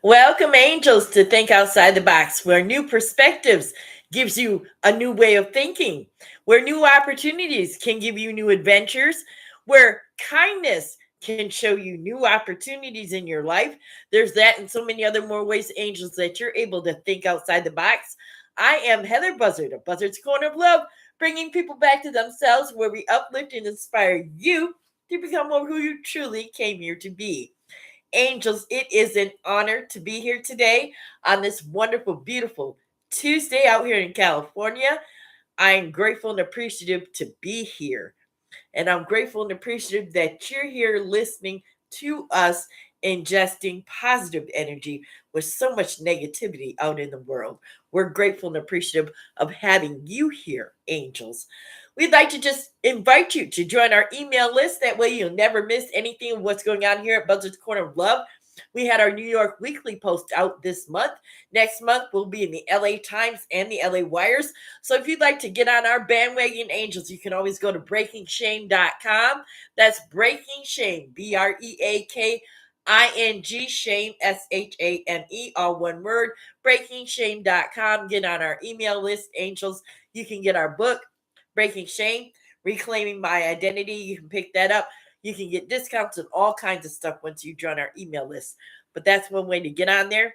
Welcome, angels, to Think Outside the Box, where new perspectives gives you a new way of thinking, where new opportunities can give you new adventures, where kindness can show you new opportunities in your life. There's that and so many other more ways, angels, that you're able to think outside the box. I am Heather Buzzard of Buzzard's Corner of Love, bringing people back to themselves, where we uplift and inspire you to become who you truly came here to be. Angels, it is an honor to be here today on this wonderful, beautiful Tuesday out here in California. I'm grateful and appreciative to be here. And I'm grateful and appreciative that you're here listening to us ingesting positive energy with so much negativity out in the world. We're grateful and appreciative of having you here, angels. We'd like to just invite you to join our email list. That way you'll never miss anything of what's going on here at Buzzard's Corner of Love. We had our New York Weekly post out this month. Next month, we'll be in the LA Times and the LA Wires. So if you'd like to get on our bandwagon, angels, you can always go to breakingshame.com. That's Breaking Shame, BREAKING, shame, SHAME, all one word, breakingshame.com. Get on our email list, angels. You can get our book, Breaking Shame, Reclaiming My Identity. You can pick that up. You can get discounts and all kinds of stuff once you join our email list. But that's one way to get on there.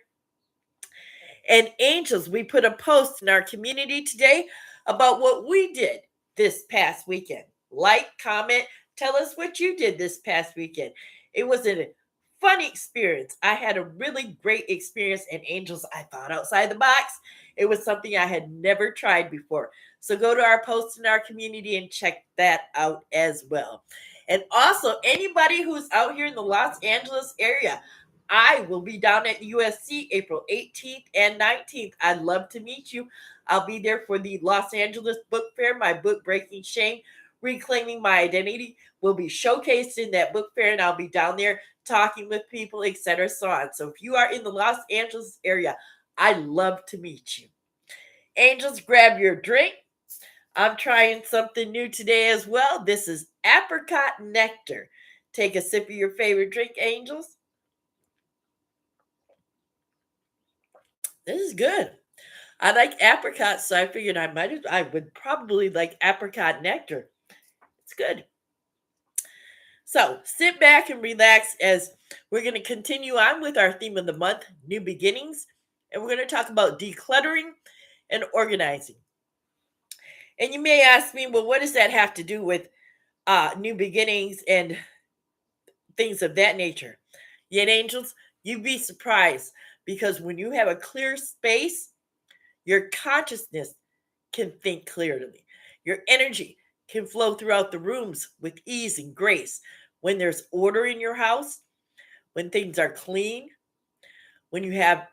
And angels, we put a post in our community today about what we did this past weekend. Like, comment, tell us what you did this past weekend. It was a fun experience. I had a really great experience, and angels, I thought outside the box. It was something I had never tried before. So go to our post in our community and check that out as well. And also, anybody who's out here in the Los Angeles area, I will be down at USC April 18th and 19th. I'd love to meet you. I'll be there for the Los Angeles Book Fair. My book, Breaking Shame, Reclaiming My Identity, will be showcased in that book fair, and I'll be down there talking with people, etc., so on. So if you are in the Los Angeles area, I'd love to meet you. Angels, grab your drink. I'm trying something new today as well. This is apricot nectar. Take a sip of your favorite drink, angels. This is good. I like apricots, so I figured I would probably like apricot nectar. It's good. So sit back and relax as we're going to continue on with our theme of the month, new beginnings, and we're going to talk about decluttering and organizing. And you may ask me, well, what does that have to do with new beginnings and things of that nature? Yet, angels, you'd be surprised because when you have a clear space, your consciousness can think clearly. Your energy can flow throughout the rooms with ease and grace. When there's order in your house, when things are clean, when you have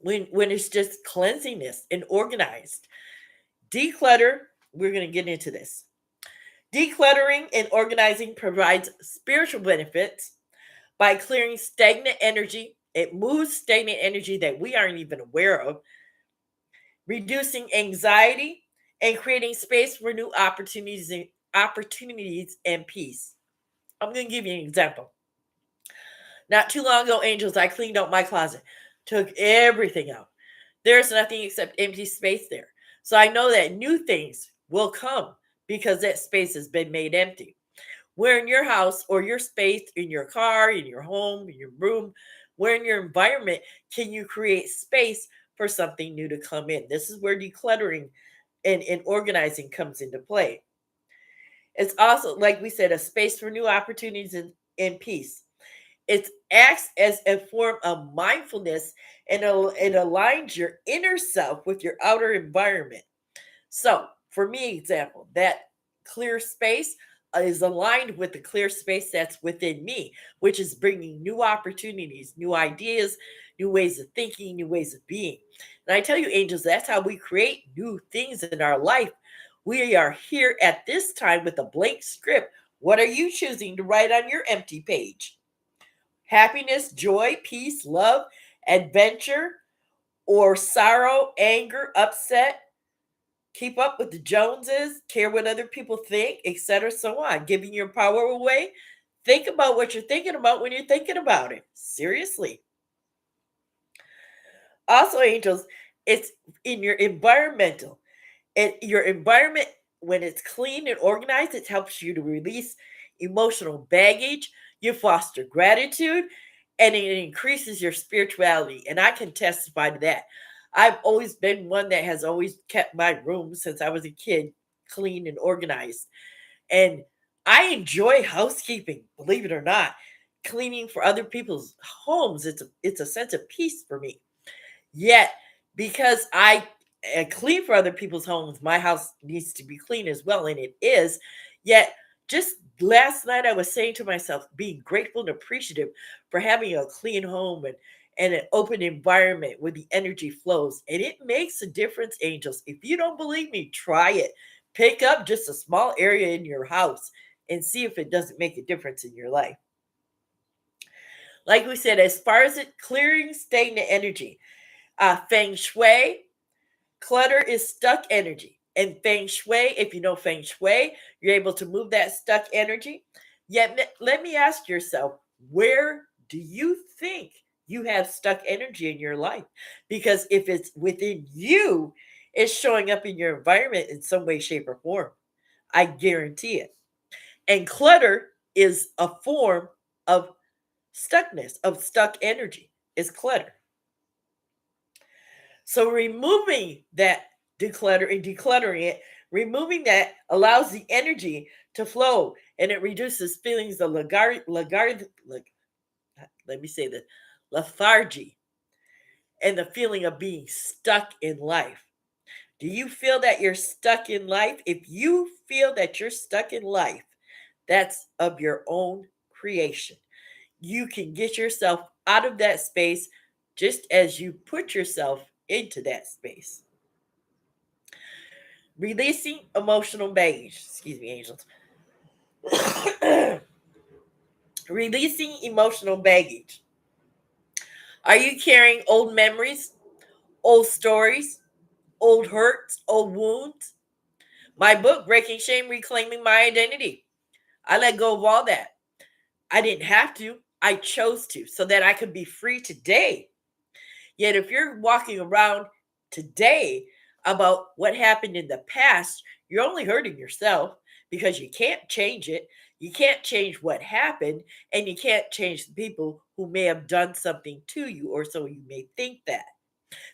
when it's just cleansiness and organized. Declutter, we're going to get into this. Decluttering and organizing provides spiritual benefits by clearing stagnant energy. It moves stagnant energy that we aren't even aware of, reducing anxiety, and creating space for new opportunities and peace. I'm going to give you an example. Not too long ago, angels, I cleaned out my closet, took everything out. There's nothing except empty space there. So I know that new things will come because that space has been made empty. Where in your house or your space, in your car, in your home, in your room, where in your environment can you create space for something new to come in? This is where decluttering and organizing comes into play. It's also, like we said, a space for new opportunities and peace. It acts as a form of mindfulness and it aligns your inner self with your outer environment. So, for me, example, that clear space is aligned with the clear space that's within me, which is bringing new opportunities, new ideas, new ways of thinking, new ways of being. And I tell you, angels, that's how we create new things in our life. We are here at this time with a blank script. What are you choosing to write on your empty page? Happiness, joy, peace, love, adventure, or sorrow, anger, upset, keep up with the Joneses, care what other people think, etc., so on. Giving your power away. Think about what you're thinking about when you're thinking about it. Seriously. Also, angels, it's in your environmental. And your environment, when it's clean and organized, it helps you to release emotional baggage. You foster gratitude, and it increases your spirituality. And I can testify to that. I've always been one that has always kept my room since I was a kid clean and organized. And I enjoy housekeeping, believe it or not. Cleaning for other people's homes, it's a sense of peace for me. Yet, because I clean for other people's homes, my house needs to be clean as well, and it is. Yet, just last night, I was saying to myself, being grateful and appreciative for having a clean home and an open environment where the energy flows. And it makes a difference, angels. If you don't believe me, try it. Pick up just a small area in your house and see if it doesn't make a difference in your life. Like we said, as far as it clearing stagnant energy, feng shui, clutter is stuck energy. And feng shui, if you know feng shui, you're able to move that stuck energy. Yet, let me ask yourself, where do you think you have stuck energy in your life? Because if it's within you, it's showing up in your environment in some way, shape, or form. I guarantee it. And clutter is a form of stuckness, of stuck energy, is clutter. So removing that decluttering it, removing that allows the energy to flow, and it reduces feelings of let me say this, lethargy, and the feeling of being stuck in life. Do you feel that you're stuck in life? If you feel that you're stuck in life, that's of your own creation. You can get yourself out of that space just as you put yourself into that space. Releasing emotional baggage. Excuse me, angels. Releasing emotional baggage. Are you carrying old memories, old stories, old hurts, old wounds? My book, Breaking Shame, Reclaiming My Identity. I let go of all that. I didn't have to. I chose to so that I could be free today. Yet if you're walking around today about what happened in the past, you're only hurting yourself because you can't change it. You can't change what happened, and you can't change the people who may have done something to you, or so you may think that.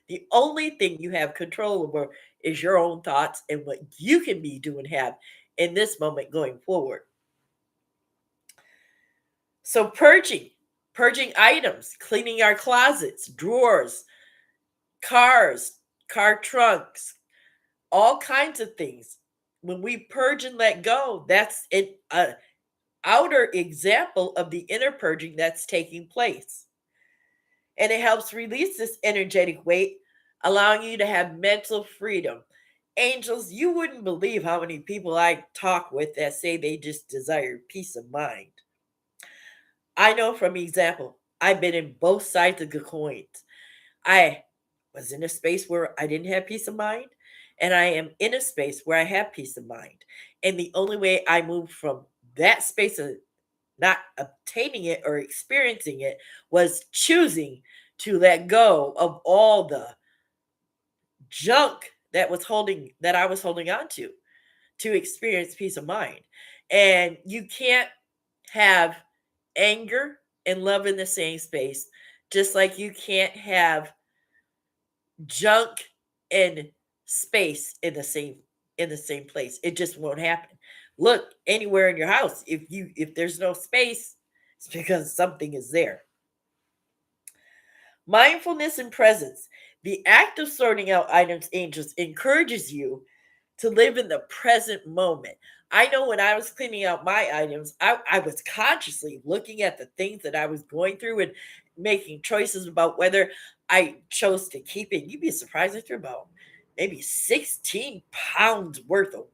The only thing you have control over is your own thoughts and what you can be doing have in this moment going forward. So purging items, cleaning our closets, drawers, cars, car trunks, all kinds of things. When we purge and let go, that's an outer example of the inner purging that's taking place. And it helps release this energetic weight, allowing you to have mental freedom. Angels, you wouldn't believe how many people I talk with that say they just desire peace of mind. I know from example, I've been in both sides of the coins. I was in a space where I didn't have peace of mind, and I am in a space where I have peace of mind. And the only way I moved from that space of not obtaining it or experiencing it was choosing to let go of all the junk that I was holding on to experience peace of mind. And you can't have anger and love in the same space, just like you can't have junk and space in the same place. It just won't happen. Look anywhere in your house. If there's no space, it's because something is there. Mindfulness and presence. The act of sorting out items, angels, encourages you to live in the present moment. I know when I was cleaning out my items, I was consciously looking at the things that I was going through and making choices about whether I chose to keep it. You'd be surprised I threw about maybe 16 pounds worth of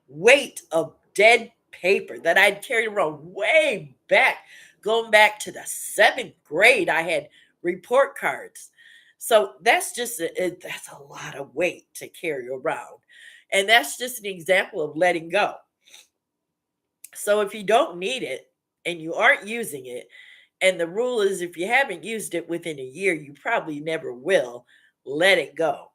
weight of dead paper that I'd carried around way back, going back to the seventh grade. I had report cards. So that's a lot of weight to carry around. And that's just an example of letting go. So if you don't need it and you aren't using it, And the rule is if you haven't used it within a year, you probably never will. Let it go.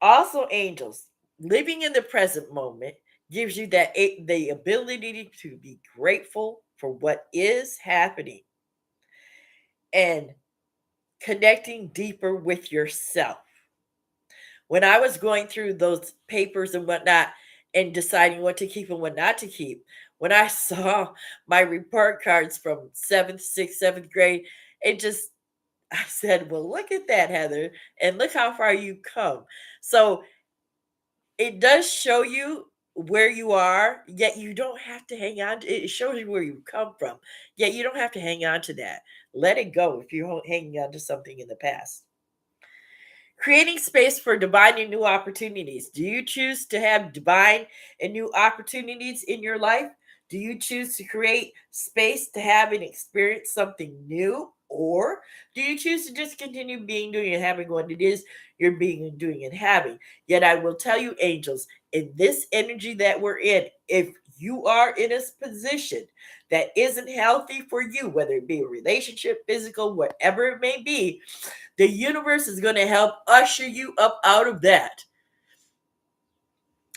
Also, angels, living in the present moment gives you the ability to be grateful for what is happening and connecting deeper with yourself. When I was going through those papers and whatnot and deciding what to keep and what not to keep, when I saw my report cards from seventh, sixth, seventh grade, it just, I said, well, look at that, Heather, and look how far you come. So it does show you where you are, yet you don't have to hang on to it. It shows you where you come from, yet you don't have to hang on to that. Let it go if you're hanging on to something in the past. Creating space for divine and new opportunities. Do you choose to have divine and new opportunities in your life? Do you choose to create space to have and experience something new? Or do you choose to just continue being, doing, and having what it is you're being and doing and having? Yet I will tell you, angels, in this energy that we're in, if you are in a position that isn't healthy for you, whether it be a relationship, physical, whatever it may be, the universe is going to help usher you up out of that.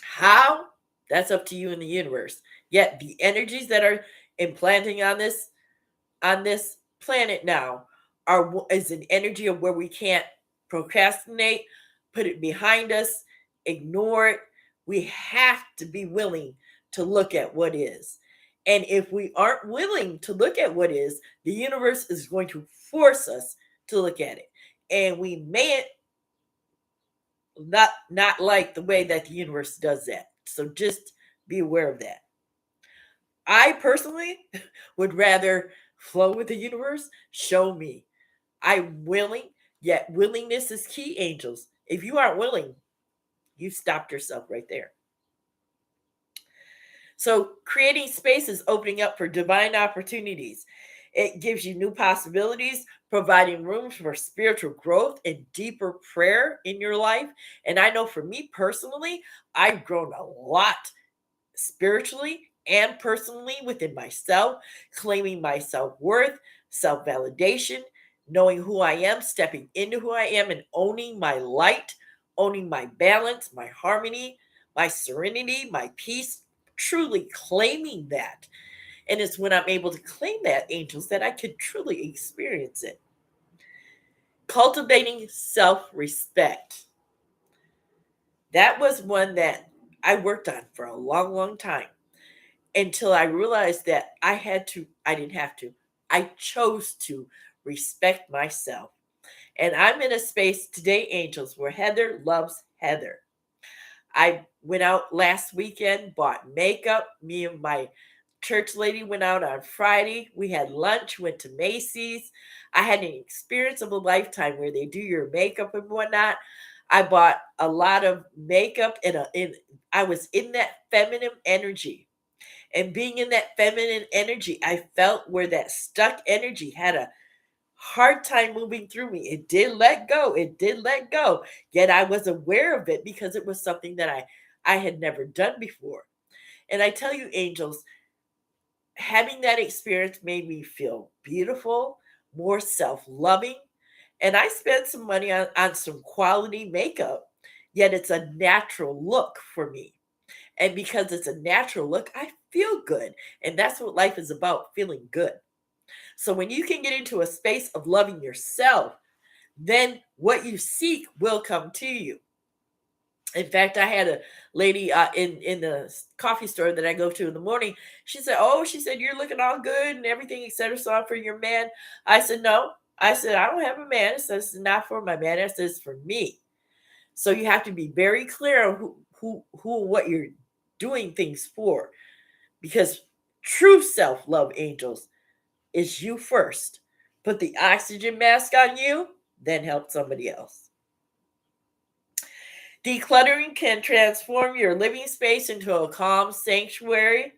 How? That's up to you and the universe. Yet the energies that are implanting on this planet now is an energy of where we can't procrastinate, put it behind us, ignore it. We have to be willing to look at what is. And if we aren't willing to look at what is, the universe is going to force us to look at it. And we may not like the way that the universe does that. So just be aware of that. I personally would rather flow with the universe. Show me. I'm willing, yet willingness is key, angels. If you aren't willing, you stopped yourself right there. So creating space is opening up for divine opportunities. It gives you new possibilities, providing room for spiritual growth and deeper prayer in your life. And I know for me personally, I've grown a lot spiritually and personally within myself, claiming my self worth, self validation, knowing who I am, stepping into who I am, and owning my light, owning my balance, my harmony, my serenity, my peace, truly claiming that. And it's when I'm able to claim that, angels, that I can truly experience it. Cultivating self respect. That was one that I worked on for a long, long time until I realized that I didn't have to, I chose to respect myself. And I'm in a space today, angels, where Heather loves Heather. I went out last weekend, bought makeup. Me and my church lady went out on Friday. We had lunch, went to Macy's. I had an experience of a lifetime where they do your makeup and whatnot. I bought a lot of makeup I was in that feminine energy. And being in that feminine energy, I felt where that stuck energy had a hard time moving through me. It did let go. It did let go. Yet I was aware of it because it was something that I had never done before. And I tell you, angels, having that experience made me feel beautiful, more self-loving. And I spent some money on some quality makeup, yet it's a natural look for me. And because it's a natural look, I feel good. And that's what life is about, feeling good. So when you can get into a space of loving yourself, then what you seek will come to you. In fact, I had a lady in the coffee store that I go to in the morning. She said, "Oh, she said you're looking all good and everything, etc. So I'm for your man." I said, "No." I said, "I don't have a man." It says it's not for my man. It says for me. So you have to be very clear on what you're doing things for, because true self-love, angels, is you first. Put the oxygen mask on you, then help somebody else. Decluttering can transform your living space into a calm sanctuary.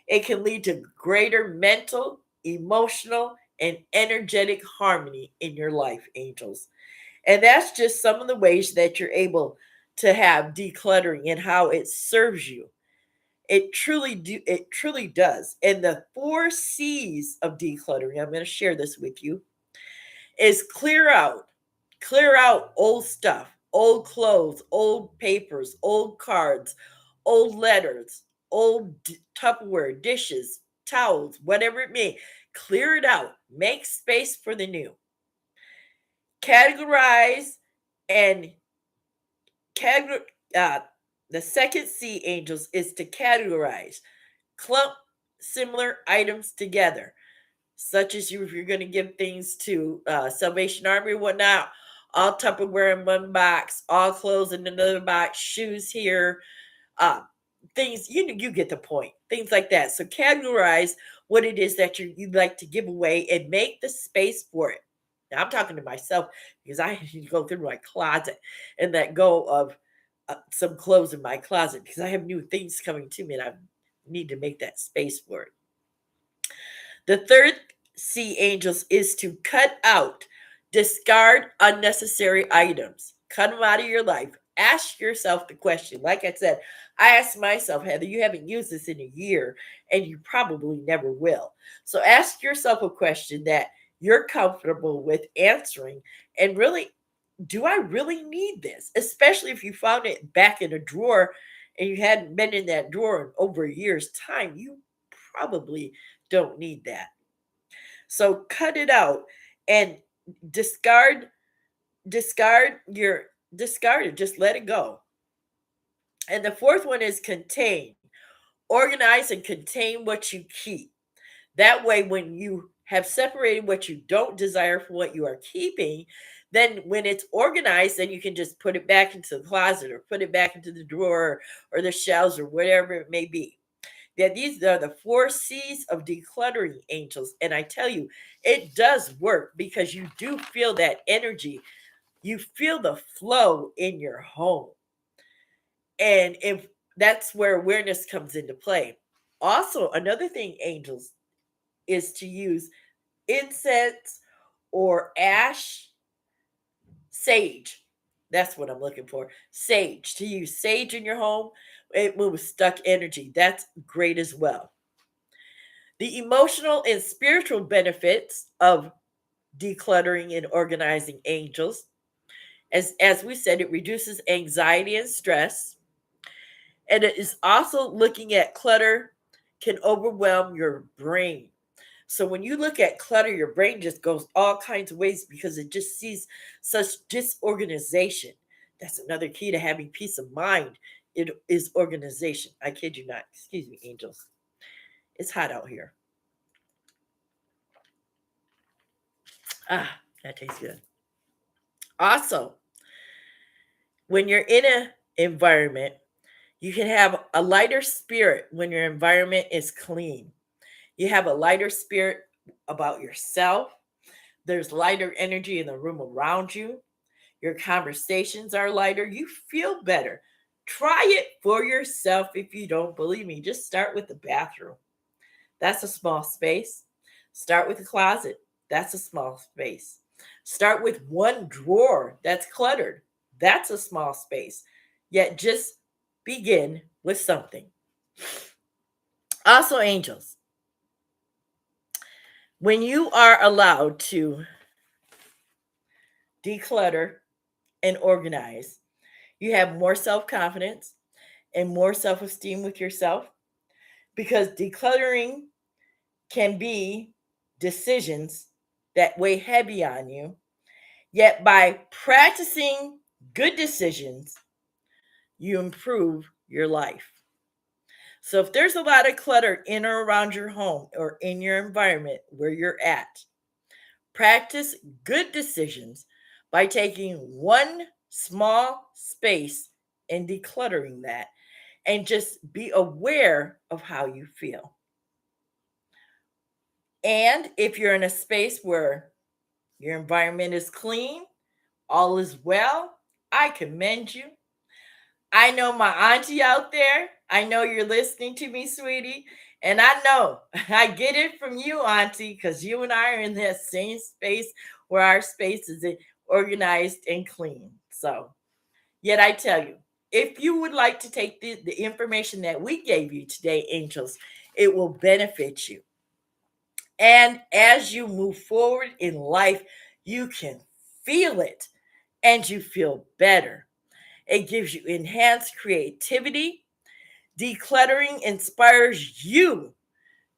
It can lead to greater mental, emotional, and energetic harmony in your life, angels. And that's just some of the ways that you're able to have decluttering and how it serves you. It truly does. And the 4 C's of decluttering, I'm going to share this with you, is clear out. Clear out old stuff, old clothes, old papers, old cards, old letters, old Tupperware, dishes, towels, whatever it may. Clear it out. Make space for the new. Categorize and categorize. Uh, the second C, angels, is to categorize. Clump similar items together, such as if you're going to give things to Salvation Army or whatnot, all Tupperware in one box, all clothes in another box, shoes here, uh, things, you get the point, things like that. So categorize what it is that you'd like to give away and make the space for it. Now, I'm talking to myself because I need to go through my closet and let go of some clothes in my closet because I have new things coming to me and I need to make that space for it. The third C, angels, is to cut out, discard unnecessary items. Cut them out of your life. Ask yourself the question. Like I said, I asked myself, Heather, you haven't used this in a year, and you probably never will. So ask yourself a question that you're comfortable with answering. And really, do I really need this? Especially if you found it back in a drawer and you hadn't been in that drawer in over a year's time, you probably don't need that. So cut it out and discard discard it. Just let it go. And the fourth one is contain. Organize and contain what you keep. That way, when you have separated what you don't desire from what you are keeping, then when it's organized, then you can just put it back into the closet or put it back into the drawer or the shelves or whatever it may be. Yeah, these are the 4 C's of decluttering, angels. And I tell you, it does work because you do feel that energy. You feel the flow in your home. And if that's where awareness comes into play. Also, another thing, angels, is to use incense or ash, sage. That's what I'm looking for. Sage. To use sage in your home, it moves stuck energy. That's great as well. The emotional and spiritual benefits of decluttering and organizing, angels. As we said, it reduces anxiety and stress. And it is also looking at clutter can overwhelm your brain. So when you look at clutter, your brain just goes all kinds of ways because it just sees such disorganization. That's another key to having peace of mind. It is organization. I kid you not. Excuse me, angels. It's hot out here. Ah, that tastes good. Also, when you're in an environment, you can have a lighter spirit when your environment is clean. You have a lighter spirit about yourself. There's lighter energy in the room around you. Your conversations are lighter. You feel better. Try it for yourself if you don't believe me. Just start with the bathroom. That's a small space. Start with the closet. That's a small space. Start with one drawer that's cluttered. That's a small space. Yet just begin with something. Also, angels, when you are allowed to declutter and organize, you have more self confidence and more self esteem with yourself because decluttering can be decisions that weigh heavy on you. Yet by practicing good decisions, you improve your life. So if there's a lot of clutter in or around your home or in your environment where you're at, practice good decisions by taking one small space and decluttering that and just be aware of how you feel. And if you're in a space where your environment is clean, all is well, I commend you. I know my auntie out there. I know you're listening to me, sweetie. And I know I get it from you, auntie, because you and I are in that same space where our space is organized and clean. So, yet I tell you, If you would like to take the information that we gave you today, angels, it will benefit you. And as you move forward in life, you can feel it and you feel better. It gives you enhanced creativity. Decluttering inspires you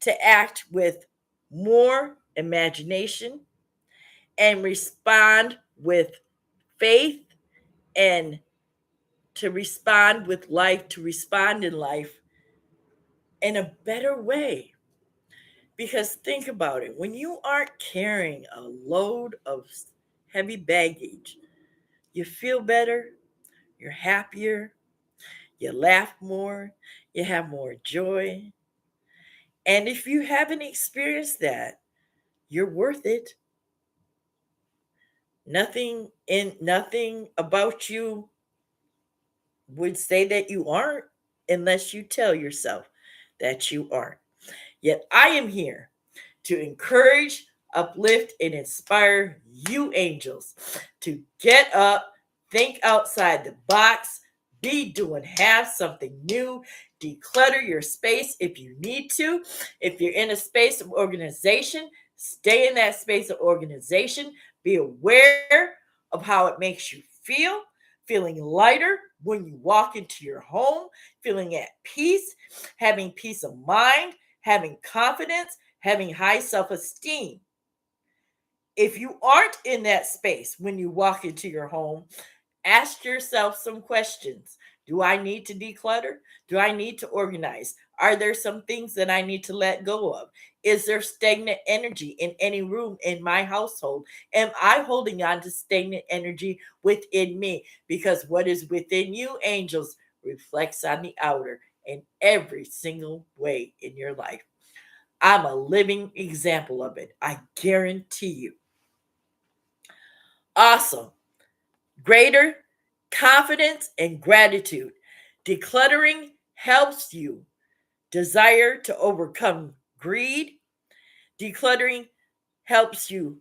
to act with more imagination and respond with faith, and to respond with life, to respond in life in a better way. Because think about it, when you aren't carrying a load of heavy baggage, you feel better, you're happier, you laugh more, you have more joy. And if you haven't experienced that, you're worth it. Nothing about you would say that you aren't, unless you tell yourself that you aren't. Yet I am here to encourage, uplift, and inspire you, angels, to get up, think outside the box, be doing, have something new, declutter your space if you need to. If you're in a space of organization, stay in that space of organization. Be aware of how it makes you feeling lighter when you walk into your home, feeling at peace, having peace of mind, having confidence, having high self esteem. If you aren't in that space when you walk into your home, ask yourself some questions. Do I need to declutter? Do I need to organize? Are there some things that I need to let go of? Is there stagnant energy in any room in my household? Am I holding on to stagnant energy within me? Because what is within you, angels, reflects on the outer in every single way in your life. I'm a living example of it. I guarantee you. Awesome. Greater confidence and gratitude. Decluttering helps you desire to overcome greed. Decluttering helps you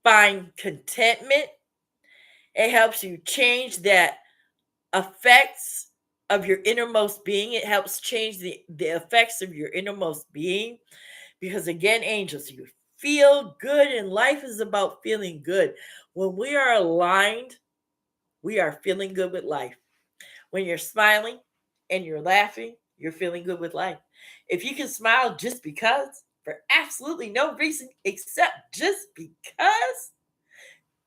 find contentment. It helps you change that effects of your innermost being. It helps change the effects of your innermost being. Because again, angels, you feel good, and life is about feeling good. When we are aligned, we are feeling good with life. When you're smiling and you're laughing, you're feeling good with life. If you can smile just because, for absolutely no reason except just because,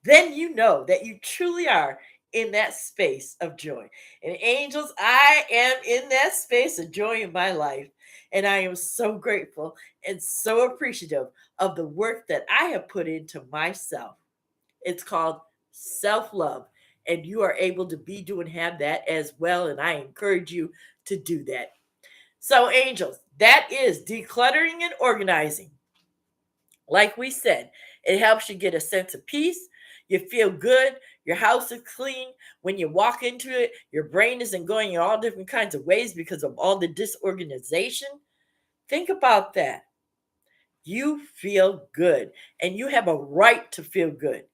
then you know that you truly are in that space of joy. And angels, I am in that space of joy in my life. And I am so grateful and so appreciative of the work that I have put into myself. It's called self love. And you are able to be, do, and have that as well. And I encourage you to do that. So, angels, that is decluttering and organizing. Like we said, it helps you get a sense of peace. You feel good. Your house is clean. When you walk into it, your brain isn't going in all different kinds of ways because of all the disorganization. Think about that. You feel good, and you have a right to feel good.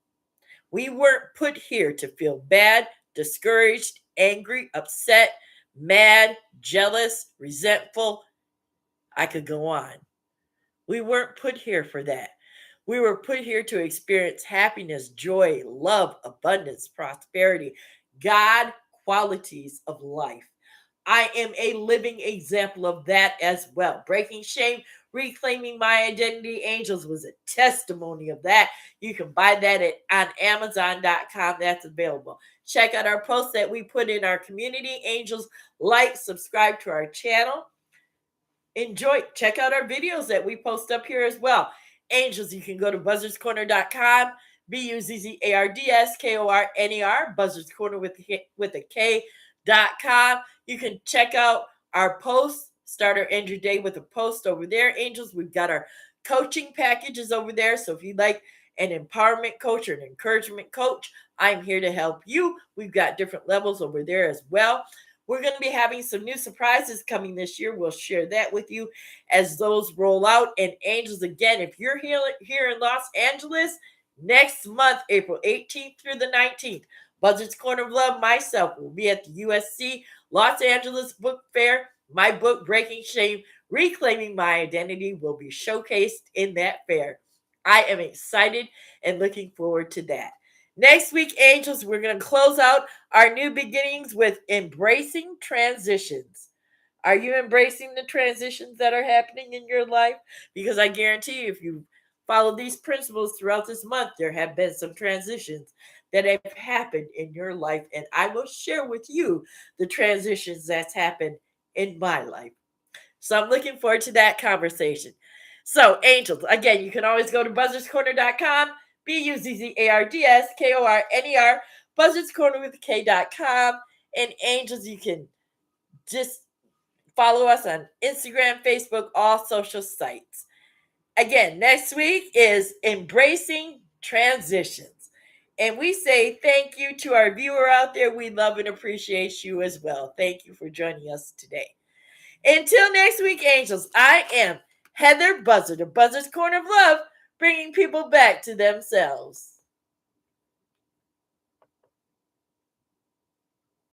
We weren't put here to feel bad, discouraged, angry, upset, mad, jealous, resentful. I could go on. We weren't put here for that. We were put here to experience happiness, joy, love, abundance, prosperity, God qualities of life. I am a living example of that as well. Breaking shame, reclaiming my identity, angels was a testimony of that. You can buy that on Amazon.com. That's available. Check out our posts that we put in our community. Angels, like, subscribe to our channel. Enjoy. Check out our videos that we post up here as well. Angels, you can go to BUZZARDSKORNER.com, BUZZARDSKORNER, Buzzards Corner with a K.com. You can check out our posts. Start or end your day with a post over there. Angels, we've got our coaching packages over there. So if you'd like an empowerment coach or an encouragement coach, I'm here to help you. We've got different levels over there as well. We're going to be having some new surprises coming this year. We'll share that with you as those roll out. And angels, again, if you're here in Los Angeles, next month, April 18th through the 19th, Buzzard's Corner of Love, myself, will be at the USC Los Angeles Book Fair. My book, Breaking Shame, Reclaiming My Identity, will be showcased in that fair. I am excited and looking forward to that. Next week, angels, we're going to close out our new beginnings with embracing transitions. Are you embracing the transitions that are happening in your life? Because I guarantee you, if you follow these principles throughout this month, there have been some transitions that have happened in your life. And I will share with you the transitions that's happened in my life. So I'm looking forward to that conversation. So, angels, again, you can always go to buzzardscorner.com, BUZZARDSKORNER, Buzzards Corner with K.com. And angels, you can just follow us on Instagram, Facebook, all social sites. Again, next week is Embracing Transitions. And we say thank you to our viewer out there. We love and appreciate you as well. Thank you for joining us today. Until next week, angels, I am Heather Buzzard of Buzzard's Corner of Love, bringing people back to themselves.